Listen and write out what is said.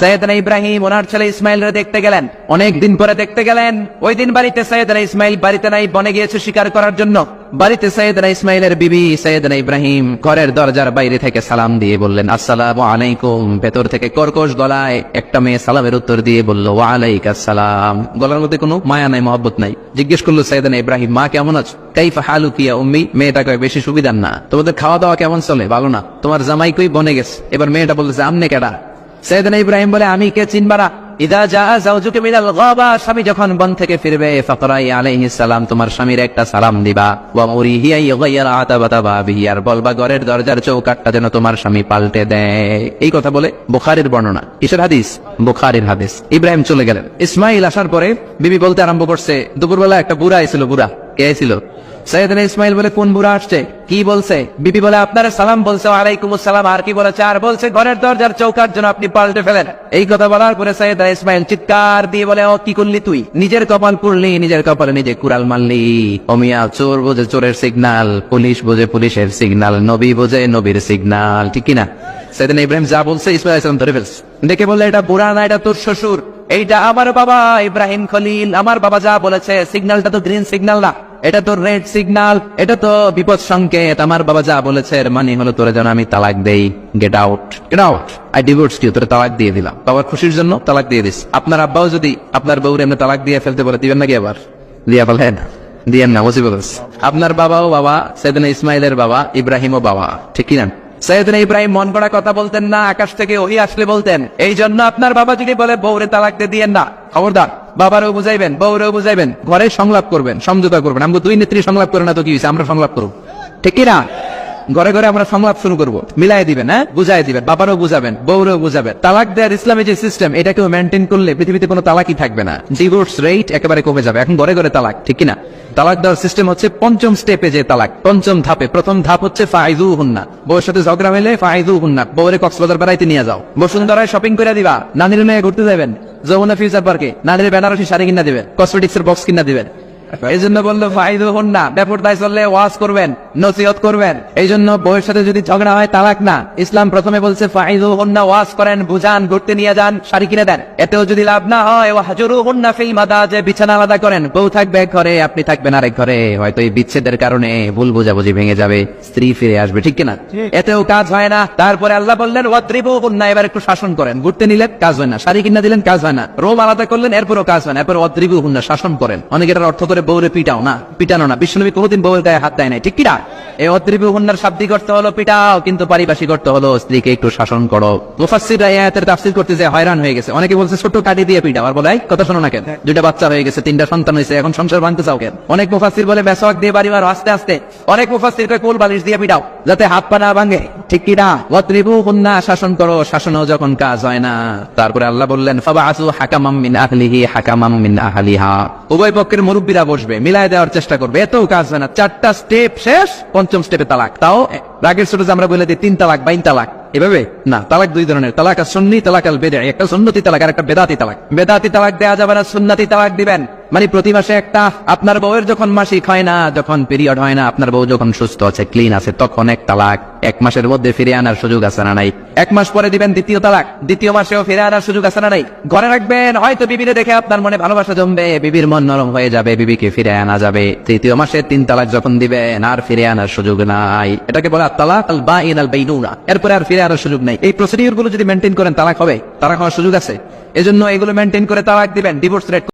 সৈয়দনা ইব্রাহিম ওনার ছেলে ইসমাইলকে দেখতে গেলেন, অনেক দিন পরে দেখতে গেলেন। ওই দিন বাড়িতে সৈয়দনা ইসমাইল বাড়িতে নাই, বনে গিয়েছে শিকার করার জন্য। বাড়িতে সৈয়দনা ইসমাইলের বিবি সৈয়দনা ইব্রাহিম ঘরের দরজার বাইরে থেকে সালাম দিয়ে বললেন আসসালামু আলাইকুম। ভেতর থেকে কর্কশ গলায় একটা মেয়ে সালামের উত্তর দিয়ে বলল ওয়া আলাইকাস সালাম। গলার মধ্যে কোনো মায়া নাই, মহব্বত নাই। জিজ্ঞেস করলো সৈয়দনা ইব্রাহিম, মা কেমন আছো? কাইফা হালুকি ইয়া উম্মি। মেয়েটা কয় বেশি সুবিধার না, তোমাদের খাওয়া দাওয়া কেমন চলে? ভালো না। তোমার জামাই কই? বনে গেছে। এবার মেয়েটা বলতেছে আমনে কেডা? সৈয়দনা ইব্রাহিম বলে আমি কে চিনবারা? ইদা যা যাওজুকা মিনাল গাবা, স্বামী যখন বন থেকে ফিরবে ফাকরাই আলাইহিস সালাম, তোমার স্বামীর একটা সালাম দিবা। ওয়া মুরিহি ইয়াগাইরা আতাবাতা বাবিহি, আর বলবা ঘরের দরজার চৌকাটটা যেন তোমার স্বামী পাল্টে দেয়। এই কথা বলে বুখারীর বর্ণনা। কিসের হাদিস? বুখারীর হাদিস। ইব্রাহিম চলে গেলেন। ইসমাইল আসার পরে বিবি বলতে আরম্ভ করছে, দুপুরবেলা একটা বুড়া আইছিল। বুড়া কে আইছিল? সৈয়দনা ইসমাইল বলে কোন বুড়া আসছে? কি বলছে? বিবি বলে আপনার সালাম বলছে। ওয়ালাইকুমুস সালাম। আর কি বলেছে? আর বলছে ঘরের দরজার চৌকাট যেন আপনি পাল্টে ফেলেন। এই কথা বলার পরে সৈয়দনা ইসমাইল চিৎকার দিয়ে বলে ও কি করলি তুই? নিজের কপাল পুড়লি, নিজের কপালে নিজে কুড়াল মারলি। অমিয়া চোর বোঝে চোরের সিগন্যাল, পুলিশ বোঝে পুলিশের সিগন্যাল, নবী বোঝে নবীর সিগন্যাল, ঠিক কিনা? সৈয়দনা ইব্রাহিম যা বলছে ইসমাইল আলাইহিস সালাম ধরে ফেলছে। দেখে বললে এটা বুড়া না, এটা তোর শ্বশুর, এইটা আমার বাবা ইব্রাহিম খলিল। আমার বাবা যা বলেছে, সিগন্যালটা তো গ্রিন সিগন্যাল না, এটা তো রেড সিগন্যাল, এটা তো বিপদ সংকেত। আমার বাবা যা বলেছে এর মানে হলো তোরে যেন আমি তালাক দেই। Get out, get out, I divorce you. তোরে তালাক দিয়ে দিলাম, বাবার খুশির জন্য তালাক দিয়ে দিস। আপনার আব্বাও যদি আপনার বউরে এমনি তালাক দিয়ে ফেলতে বলে দিবেন নাকি? আবার দিয়া বলেন দিয়েন না, মুসিবত আছে। আপনার বাবাও বাবা, সৈয়দনা ইসমাইলের বাবা, ইব্রাহিমও বাবা, ঠিক কিনা? সৈয়দনা ইব্রাহিম মন গড়া কথা বলতেন না, আকাশ থেকে ওহী আসলে বলতেন। এই জন্য আপনার বাবা যদি বলে বউরে তালাক দিয়ে দিয়েন না, খবরদার, বাবারও বুঝাইবেন, বউরেও বুঝাইবেন, ঘরে সংলাপ করবেন, সমঝোতা করবেন। আমরা দুই নেত্রী সংলাপ করে না তো কি হয়েছে? আমরা সংলাপ করব, ঠিক কিনা? ঘরে ঘরে আমরা সংলাপ শুরু করবো, মিলাই দিবেন, হ্যাঁ, বুঝাই দিবেন, বাবারও বুঝাবেন, বউরেও বুঝাবেন। তালাক দেওয়ার ইসলামী যে সিস্টেম, এটাকেও মেনটেন করলে পৃথিবীতে কোনো তালাকই থাকবে না, ডিভোর্স রেট একেবারে কমে যাবে। এখন ঘরে ঘরে তালাক, ঠিক কিনা? তালাক দেওয়ার সিস্টেম হচ্ছে পঞ্চম স্টেপে যে তালাক, পঞ্চম ধাপে। প্রথম ধাপ হচ্ছে ফাইযুহুন্না, বউয়ের সাথে ঝগড়া হইলে ফাইযুহুন্না, বউরে কক্সবাজার বেড়াইতে নিয়ে যাও, বসুন্ধরায় শপিং করে দিবা, নানির মেয়ে ঘুরতে যাবেন, যমুনা ফিউচার পার্কে নানির বেনারসি শাড়ি কিনা দিবেন, কসমেটিক্স এর বক্স কিনা দিবেন। এই জন্য বললো ফাইযুহুন্না, বেপরদায় চললে ওয়াজ করবেন, নসিহত করবেন। এই জন্য বউয়ের সাথে যদি ঝগড়া হয় তালাক না, ইসলাম প্রথমে বলছে ফাইযুহুন্না, ওয়াজ করেন, বুঝান, ঘুরতে নিয়ে যান, শাড়ি কিনে দেন। এতেও যদি লাভ না হয় ওয়াহজুরুহুন্না ফিল মাদাজি, বিছানা আলাদা করেন, বউ থাকবে এক ঘরে, আপনি থাকবেন আরেক ঘরে। হয়তো এই বিচ্ছেদের কারণে ভুল বোঝাবুঝি ভেঙে যাবে, স্ত্রী ফিরে আসবে, ঠিক কিনা? এতেও কাজ হয় না। তারপরে আল্লাহ বললেন ওয়াদ্রিবুহুন্না, এবার একটু শাসন করেন। ঘুরতে নিলেন, কাজ হয় না। শাড়ি কিনে দিলেন, কাজ হয় না। রোম আলাদা করলেন, এরপরও কাজ হয় না। এরপর ওয়াদ্রিবুহুন্না, শাসন করেন। অনেকের অর্থ করে বউরে পিটাও না, পিটানো না। বিশ্বনবী কোনোদিন বউয়ের গায়ে হাত দেয় নাই, ঠিক কিনা? এই ওয়াদ্রিবুহুন্নার শাব্দিক অর্থ হলো পিটাও, কিন্তু পারিভাষিক অর্থ হলো স্ত্রীকে একটু শাসন করো। মুফাসসিররা এই আয়াতের তাফসীর করতে যায় হয়রান হয়ে গেছে। অনেকে বলছে ছোট কাঠি দিয়ে পিটাও, আর বলে এই কথা শোনো না কেন? দুইটা বাচ্চা হয়ে গেছে, তিনটা সন্তান হয়েছে, এখন সংসার ভাঙতে চাও কেন? অনেক মুফাসসির বলে মেসওয়াক দিয়ে বাড়ি মারো আস্তে আস্তে। অনেক মুফাসসির কয় কোল বালিশ দিয়ে পিটাও, যাতে হাত পা না ভাঙে, ঠিক কিনা? ওয়াদ্রিবুহুন্না, শাসন করো। শাসনও যখন কাজ হয় না, তারপরে আল্লাহ বললেন ফাবআসু হাকামাম মিন আহলিহি হাকামাম মিন আহলিহা, উভয় পক্ষের মুরব্বীরা বসবে, মিলায় দেওয়ার চেষ্টা করবে। এতেও কাজ হয় না। 4টা স্টেপ শেষ, পঞ্চম স্টেপে তালাক। তাও রাগের ছোট আমরা বলে দিই 3 তালাক, 22 তালাক, এভাবে না। তালাক দুই ধরনের, তালাক আর সুন্নি, তালাক আল বিদঈ। একটা সুন্নতি তালাক আর একটা বেদাতি তালাক। বেদাতি তালাক দেয়া যাবে না, সুন্নতি তালাক দিবেন। মানে প্রতি মাসে একটা, আপনার বউয়ের যখন মাসিক হয় না, যখন পিরিয়ড হয় না, আপনার বউ যখন সুস্থ আছে, ক্লিন আছে, তখন এক তালাক। 1 মাসের মধ্যে ফিরে আনার সুযোগ আছে না নাই? 1 মাস পরে দিবেন দ্বিতীয় তালাক, দ্বিতীয় মাসেও ফিরে আনার সুযোগ আছে না নাই? ঘরে রাখবেন, হয়তো বিবিরে দেখে আপনার মনে ভালোবাসা জমবে, বিবির মন নরম হয়ে যাবে, বিবিকে ফিরে আনা যাবে। তৃতীয় মাসে 3 তালাক যখন দিবেন, আর ফিরে আনার সুযোগ নাই। এটাকে বলে তালাক আল বাইন আল বাইনুনা। এরপরে আর ফিরে আনার সুযোগ নাই। এই প্রসিডিউর গুলো যদি মেনটেন করেন, তালাক হবে, তালাক হওয়ার সুযোগ আছে। এজন্য এগুলো মেনটেন করে তালাক দিবেন, ডিভোর্স রেট